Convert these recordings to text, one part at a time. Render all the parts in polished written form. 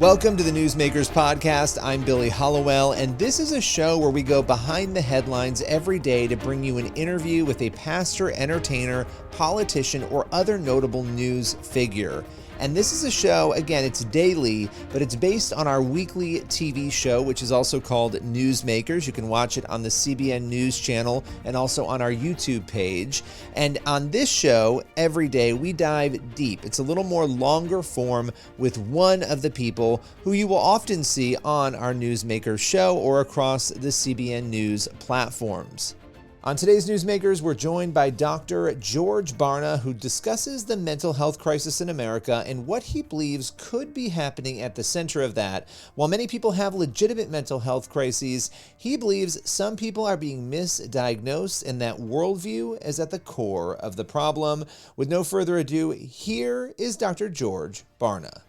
Welcome to the Newsmakers Podcast. I'm Billy Hollowell, and this is a show where we go behind the headlines every day to bring you an interview with a pastor, entertainer, politician, or other notable news figure. And this is a show, again, it's daily, but it's based on our weekly TV show, which is also called Newsmakers. You can watch it on the CBN News channel and also on our YouTube page. And on this show, every day, we dive deep. It's a little more longer form with one of the people who you will often see on our Newsmakers show or across the CBN News platforms. On today's Newsmakers, we're joined by Dr. George Barna, who discusses the mental health crisis in America and what he believes could be happening at the center of that. While many people have legitimate mental health crises, he believes some people are being misdiagnosed and that worldview is at the core of the problem. With no further ado, here is Dr. George Barna.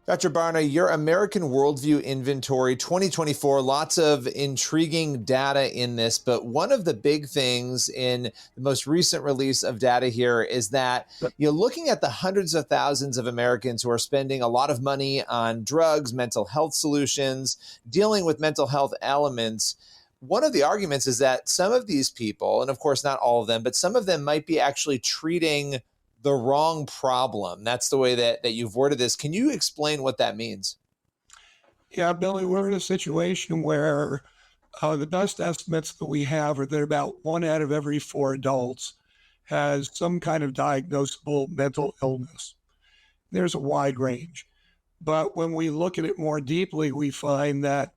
Dr. Barna, your American Worldview Inventory 2024, lots of intriguing data in this, but one of the big things in the most recent release of data here is that you're looking at the hundreds of thousands of Americans who are spending a lot of money on drugs, mental health solutions, dealing with mental health elements. One of the arguments is that some of these people, and of course not all of them, but some of them might be actually treating the wrong problem. That's the way that you've worded this. Can you explain what that means? Yeah, Billy, we're in a situation where the best estimates that we have are that about 1 out of every 4 adults has some kind of diagnosable mental illness. There's a wide range. But when we look at it more deeply, we find that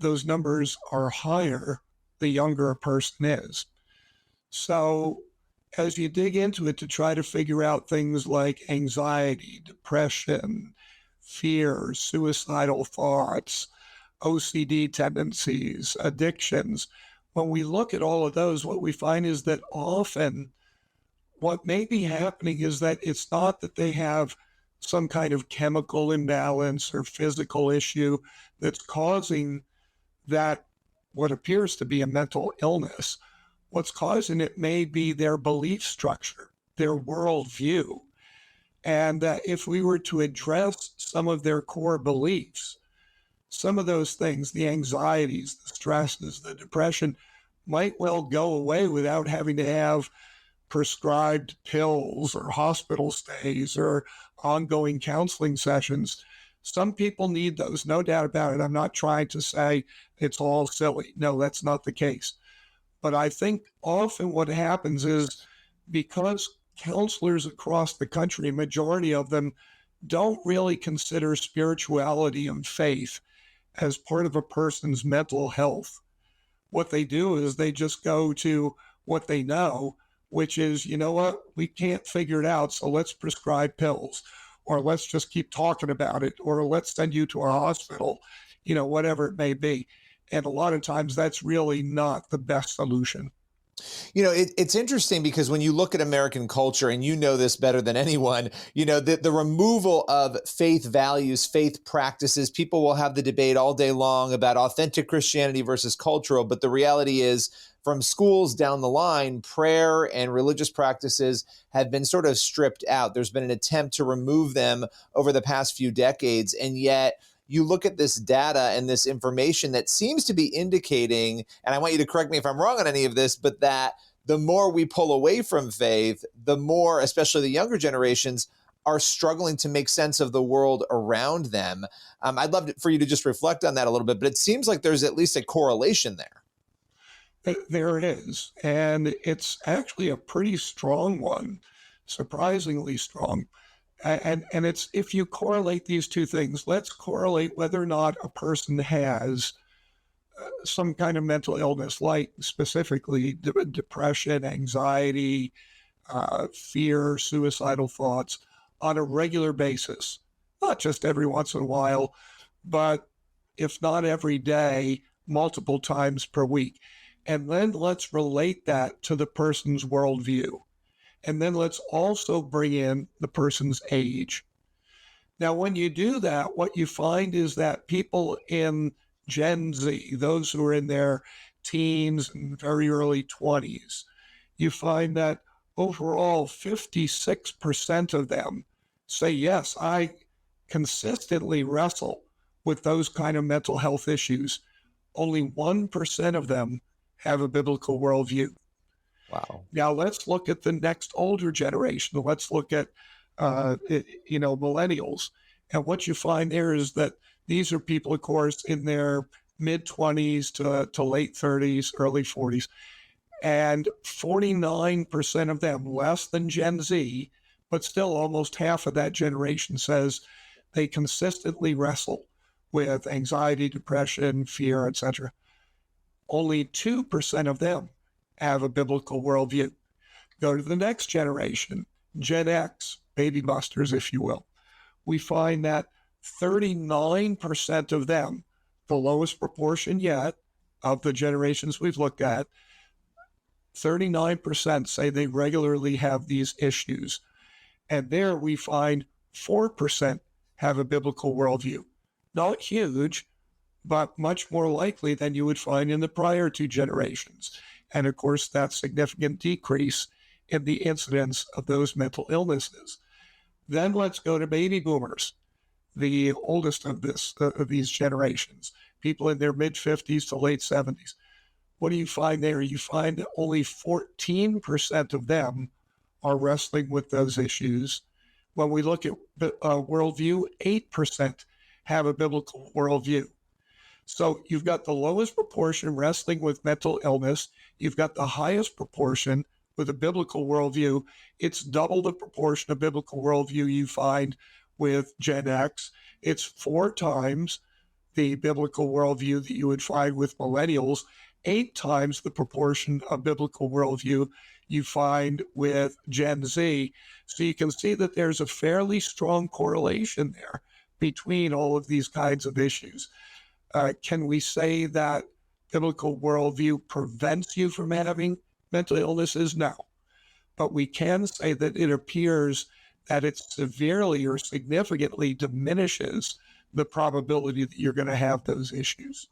those numbers are higher the younger a person is. So as you dig into it to try to figure out things like anxiety, depression, fear, suicidal thoughts, OCD tendencies, addictions, when we look at all of those, what we find is that often what may be happening is that it's not that they have some kind of chemical imbalance or physical issue that's causing that what appears to be a mental illness. What's causing it may be their belief structure, their worldview. And if we were to address some of their core beliefs, some of those things, the anxieties, the stresses, the depression, might well go away without having to have prescribed pills or hospital stays or ongoing counseling sessions. Some people need those, no doubt about it. I'm not trying to say it's all silly. No, that's not the case. But I think often what happens is because counselors across the country, majority of them, don't really consider spirituality and faith as part of a person's mental health. What they do is they just go to what they know, which is, you know what, we can't figure it out, so let's prescribe pills, or let's just keep talking about it, or let's send you to a hospital, whatever it may be. And a lot of times that's really not the best solution. It's interesting because when you look at American culture, and you know this better than anyone, the removal of faith values, faith practices, people will have the debate all day long about authentic Christianity versus cultural. But the reality is, from schools down the line, prayer and religious practices have been sort of stripped out. There's been an attempt to remove them over the past few decades. And yet you look at this data and this information that seems to be indicating, and I want you to correct me if I'm wrong on any of this, but that the more we pull away from faith, the more, especially the younger generations, are struggling to make sense of the world around them. I'd love for you to just reflect on that a little bit, but it seems like there's at least a correlation there. There it is. And it's actually a pretty strong one, surprisingly strong. And it's, if you correlate these two things, let's correlate whether or not a person has some kind of mental illness, like specifically depression, anxiety, fear, suicidal thoughts on a regular basis, not just every once in a while, but if not every day, multiple times per week. And then let's relate that to the person's worldview. And then let's also bring in the person's age. Now, when you do that, what you find is that people in Gen Z, those who are in their teens and very early 20s, you find that overall 56% of them say, yes, I consistently wrestle with those kind of mental health issues, only 1% of them have a biblical worldview. Wow. Now let's look at the next older generation. Let's look at, millennials. And what you find there is that these are people, of course, in their mid 20s to late 30s, early 40s. And 49% of them, less than Gen Z, but still almost half of that generation, says they consistently wrestle with anxiety, depression, fear, etc. Only 2% of them have a biblical worldview. Go to the next generation, Gen X, baby busters, if you will. We find that 39% of them, the lowest proportion yet of the generations we've looked at, 39% say they regularly have these issues. And there we find 4% have a biblical worldview. Not huge, but much more likely than you would find in the prior two generations. And of course, that significant decrease in the incidence of those mental illnesses. Then let's go to baby boomers, the oldest of these generations, people in their mid 50s to late 70s. What do you find there? You find that only 14% of them are wrestling with those issues. When we look at worldview, 8% have a biblical worldview. So you've got the lowest proportion wrestling with mental illness. You've got the highest proportion with a biblical worldview. It's double the proportion of biblical worldview you find with Gen X. It's 4 times the biblical worldview that you would find with millennials, 8 times the proportion of biblical worldview you find with Gen Z. So you can see that there's a fairly strong correlation there between all of these kinds of issues. Can we say that biblical worldview prevents you from having mental illnesses? No. But we can say that it appears that it severely or significantly diminishes the probability that you're going to have those issues.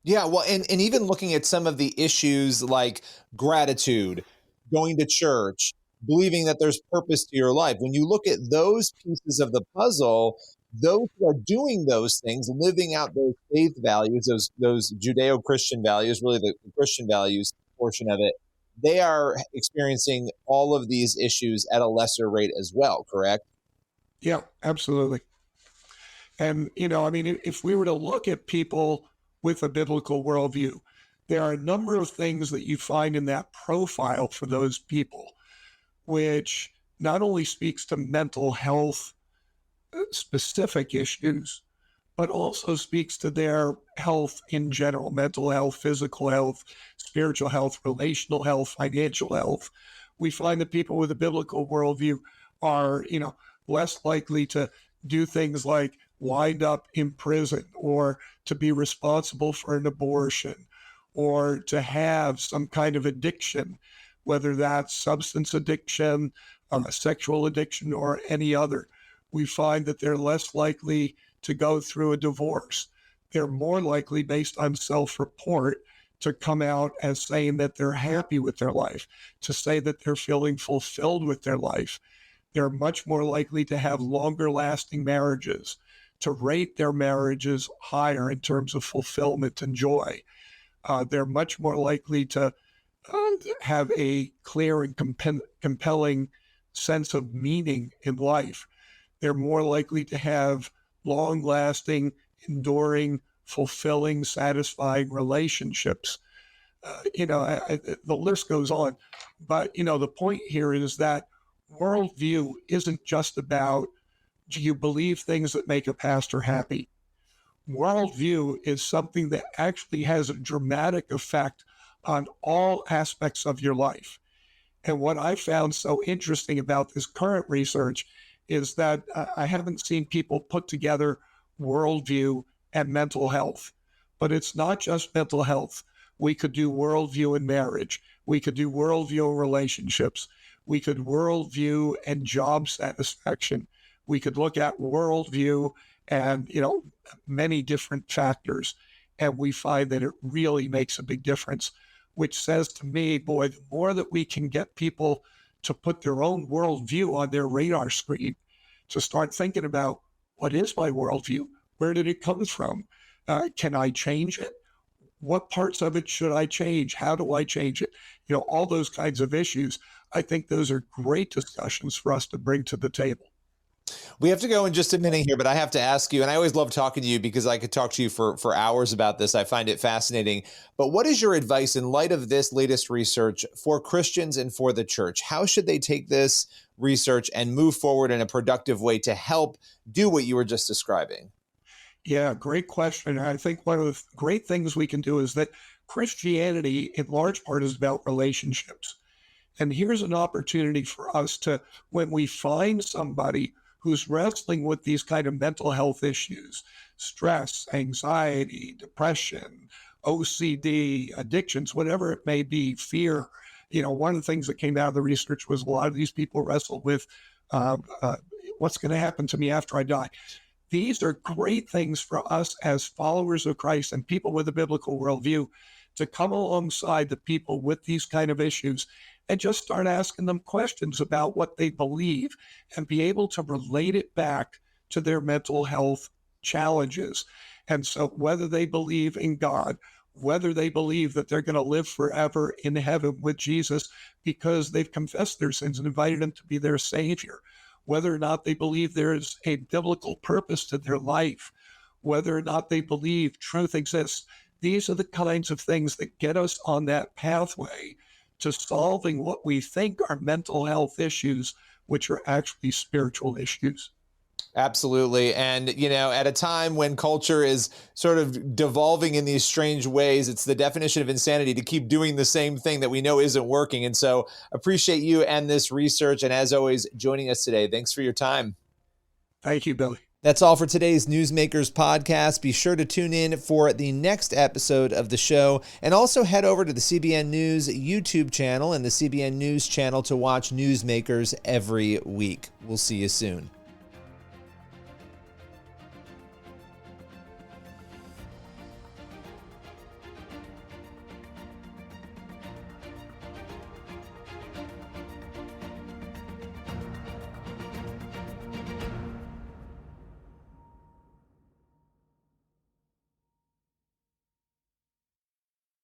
Yeah, well, and even looking at some of the issues like gratitude, going to church, believing that there's purpose to your life. When you look at those pieces of the puzzle, those who are doing those things, living out those faith values, those Judeo-Christian values, really the Christian values portion of it, they are experiencing all of these issues at a lesser rate as well, correct? Yeah, absolutely. And, if we were to look at people with a biblical worldview, there are a number of things that you find in that profile for those people, which not only speaks to mental health specific issues, but also speaks to their health in general, mental health, physical health, spiritual health, relational health, financial health. We find that people with a biblical worldview are, less likely to do things like wind up in prison or to be responsible for an abortion or to have some kind of addiction, whether that's substance addiction, sexual addiction, or any other. We find that they're less likely to go through a divorce. They're more likely, based on self-report, to come out as saying that they're happy with their life, to say that they're feeling fulfilled with their life. They're much more likely to have longer lasting marriages, to rate their marriages higher in terms of fulfillment and joy. They're much more likely to have a clear and compelling sense of meaning in life. They're more likely to have long-lasting, enduring, fulfilling, satisfying relationships. The list goes on. But, the point here is that worldview isn't just about, do you believe things that make a pastor happy? Worldview is something that actually has a dramatic effect on all aspects of your life. And what I found so interesting about this current research is that I haven't seen people put together worldview and mental health. But it's not just mental health. We could do worldview in marriage. We could do worldview in relationships. We could worldview and job satisfaction. We could look at worldview and, many different factors. And we find that it really makes a big difference, which says to me, boy, the more that we can get people to put their own worldview on their radar screen, to start thinking about What is my worldview? Where did it come from? Can I change it? What parts of it should I change? How do I change it? All those kinds of issues. I think those are great discussions for us to bring to the table. We have to go in just a minute here, but I have to ask you, and I always love talking to you because I could talk to you for hours about this. I find it fascinating. But what is your advice in light of this latest research for Christians and for the church? How should they take this research and move forward in a productive way to help do what you were just describing? Yeah, great question. I think one of the great things we can do is that Christianity, in large part, is about relationships. And here's an opportunity for us to, when we find somebody who's wrestling with these kind of mental health issues, stress, anxiety, depression, OCD, addictions, whatever it may be, fear. One of the things that came out of the research was a lot of these people wrestle with what's going to happen to me after I die. These are great things for us as followers of Christ and people with a biblical worldview to come alongside the people with these kind of issues and just start asking them questions about what they believe and be able to relate it back to their mental health challenges. And so whether they believe in God, whether they believe that they're going to live forever in heaven with Jesus because they've confessed their sins and invited him to be their savior, whether or not they believe there is a biblical purpose to their life, whether or not they believe truth exists. These are the kinds of things that get us on that pathway to solving what we think are mental health issues, which are actually spiritual issues. Absolutely. And, at a time when culture is sort of devolving in these strange ways, it's the definition of insanity to keep doing the same thing that we know isn't working. And so appreciate you and this research. And as always, joining us today. Thanks for your time. Thank you, Billy. That's all for today's Newsmakers podcast. Be sure to tune in for the next episode of the show, and also head over to the CBN News YouTube channel and the CBN News channel to watch Newsmakers every week. We'll see you soon.